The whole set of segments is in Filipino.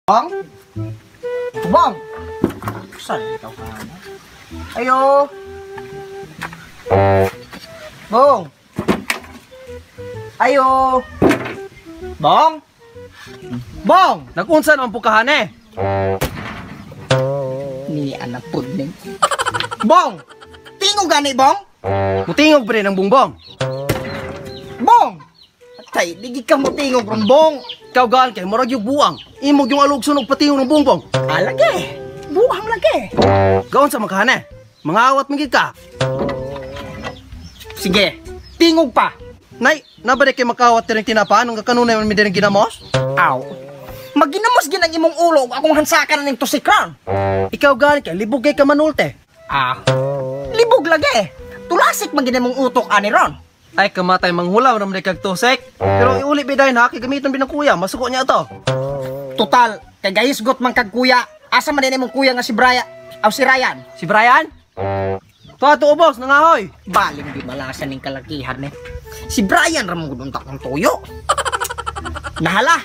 Bang? Bang? Saan ikaw ka na? Ayo! Bong! Ayo! Bong? Bong! Nakunsan ang pukahan eh. Ni anak pudning. Bong! Tingog gani, Bong? Mutingog pa rin ang bungbong. Bong! Atay, di ka mo tingog ron, Bong. Ikaw gaan kay murag yung buang. Imog yung alugson og patingog ng bungbong. Alage! Buhang lagi! Gaon sa magkahan eh. Mga awat migid ka. Sige, tingog pa! Nay, nabalik kay makawat rin tinapaan nung kakanunay man mi din ginamos? Aw! Maginamos ginang imong ulo ug akong hansakan ng tusikran. Ikaw gaan kay libog kay kamanulte. Libog lagi! Tulasik maginamong utok ani ron. Ay kamatay manghulaw naman kag tusek. Pero iuli biday na kay gamiton binang kuya, masuko niya to. Total, kay gayisgot man kag kuya. Asa man din imong kuya nga si Brian? Aw si Ryan? Si Brian? Tuwa ubos nangahoy. Baling di malasan ning kalakihan ni. Si Brian ra mong guduntak ng tuyo. Nahala.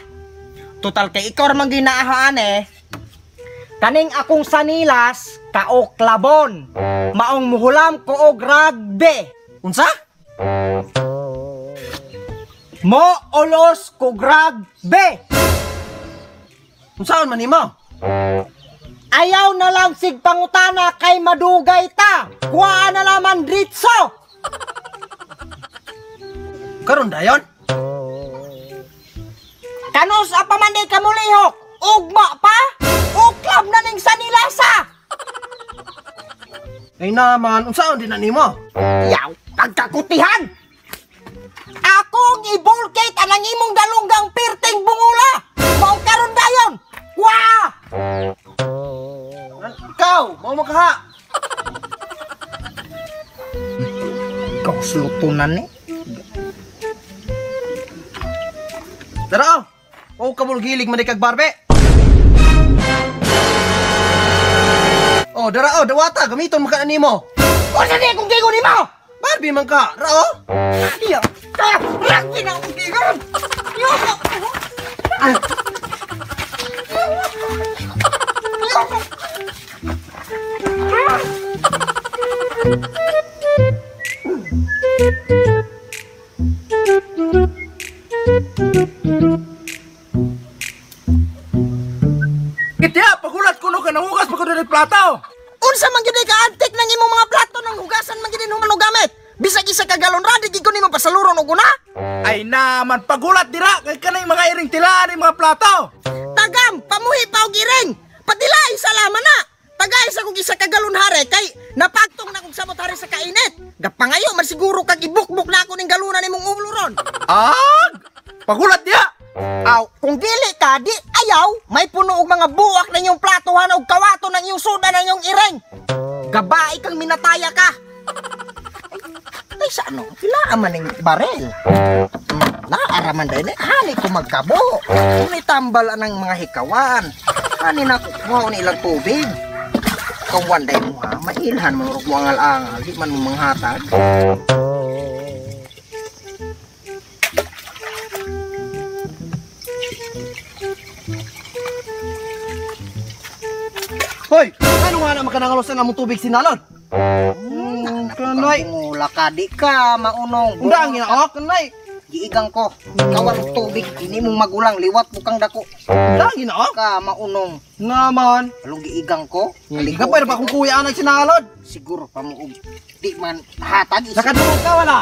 Total kay ikaw ra man ginaahaan eh. Kaning akong sanilas kaoklabon. Maong muhulam ko og rugby. Unsa? Mo olos ko rugby. Unsaon man nimo? Ayaw na lang sig pangutana kay madugay ta. Kuha na naman dritso. Karon dayon? Kanus apa man di kamulihok. Ugma pa. Uklab na ning sanilasa. Ay naman, unsaon din na nimo? Yaw, pagkakutihan. Akong ibulkate anang imong dalunggang pirting bungula. Mao karon dayon. Wah! Ikaw, mau makaha. Ikaw sulutunan ni. Dara, o kabulgilig man kag barbe. Oh, dara dawata gamiton maka nimo. Unsa di kung gigo nimo? Barbie man ka, rao. Iya. Laki na akong gigon. Yo. Kitya, pagulat ko no ka nahugas pa ko dili plato. Unsa man gyud ka antik nang imong mga plato nang hugasan man gyud humano gamit. Bisag isa ka galon ra di gyud nimo pasaluron og una. Ay naman, pagulat dira kay kanay mga iring tilaan ni mga plato. Tagam, pamuhi pa og iring. Padilay salaman na. Tagay sa kog isa ka galon hare kay napagtong na kog samot hare sa kainit. Gapangayo man siguro kag ibukbuk na ako ning galunan nimong ulo ron. Pagulat diya. Aw, kung dili ka, di ayaw, may puno og mga buwak na inyong platuhan og kawato ng iyong suda ng iyong iring. Gabay kang minataya ka. Ay, sa ano? Kailangan man ng barel. Naaraman dahil, hani ko magkabo. Kung itambal ng mga hikawan. Hani na kukuha ko ilang tubig. Kawan dahil mo ha, mailhan mo mo angal-angal, di man mo manghatag. Hoy, ano nga na makanangalos na mong tubig sinalon? Kanay. Mula ka, di ka maunong. Undang ginaok, kanay. Giigang ko, kawan og tubig, ini mong magulang, liwat mo kang dako. Undang ginaok. Ka maunong. Naman. Along giigang ko. Hindi ka pwede pa kung kuya anay sinalon. Siguro pa mo og di man hatag. Nakadungog ka wala.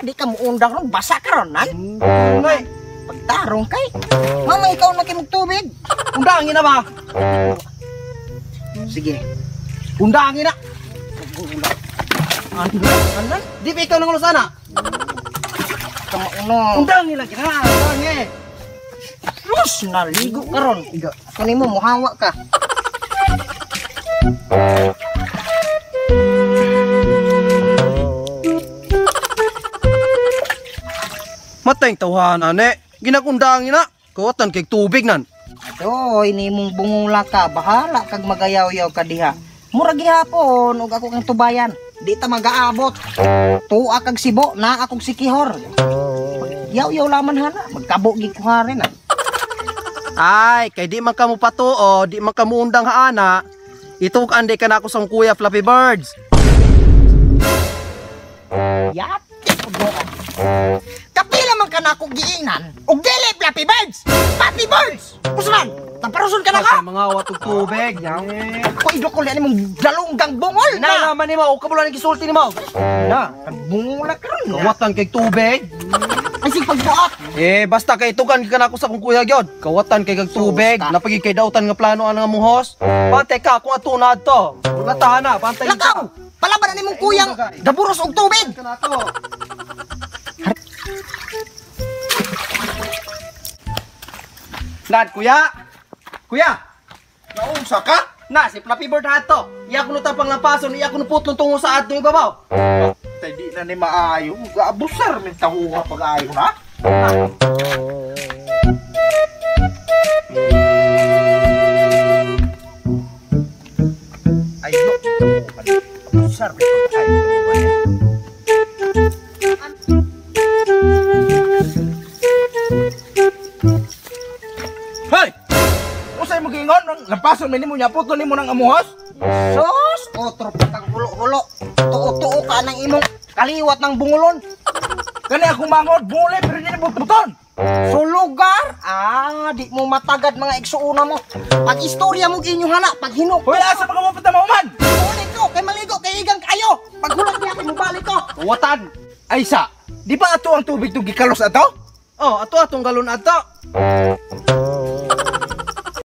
Di ka mo undang ron, basa ka ron, ay. Kanay. Pagtarong kay. Mama, ikaw na kimog tubig. Undang gina ba? Sige. Undang gina. Ano? Di pa ikaw nangulos ana. Ka maunong. Undang nila gina. Undang eh. Terus naligo ka ron. Kanimo muhawa ka. Matay tawhan ane. Ginakundangin na. Kawatan kay tubig nan. Adoy, ni mong bungula ka. Bahala kag magayaw-yaw ka diha. Murag gihapon og ako kang tubayan. Di ta mag-aabot. Tuwa kag sibo na akong sikihor. Yaw-yaw laman hana. Magkabo gikuha rin. Ay, kay di man ka mo patuo, di man ka mo undang haana. Itukan di ka na ako sa kuya Fluffy Birds. Yati ko doon. Kapila man ka na ako giinan. Og dili Flappy Birds. Flappy Birds. Kusunan? Taparuson ka na ka? Sa mga watog tubig. Ako ido ko liyan mong galunggang bungol Na naman ni mo, o kabulan ng gisulti ni mo. Na, nagbungol ka ron na. Kawatan kay tubig. Ay sige pagbuot. Basta kay tukan ka na ako sa kong kuya gyud. Kawatan kay kag tubig, Susta. napagi kay dautan nga plano ang muhos. Pantay ka kung atunad to. Latahan na, pantay Lakaw! Palaban na ni mong kuyang daburos og tubig. ka na to. Lad, kuya. Kuya. Naunsa ka? Na, si Fluffy Bird hato. Iya ko tapang lapason, iya ko putlong tungo sa adto ibabaw. Tay di na ni maayo. Abusar min tahuha pag-ayo na. Ayo. Abusar min pag-ayo. Hoy! Usay mo gingon, lampason min nimo nya puto nimo nang amuhos. Sus, otro pa kang hulo-hulo. Tuo-tuo ka ng imong kaliwat ng bungulon. Kani ako mangod, bule pero di mo buton. So lugar, di mo matagad mga igsuuna mo. Pag istorya mo inyo hana, pag hinok. Hoy, asa mga mapunta mo man? Ulit ko, kay maligo, kay igang kayo. Pag hulog niya, kay mubalik ko. Kawatan. Ay sa, di ba ato ang tubig to gikalos ato? Oh, ato atong galon ato.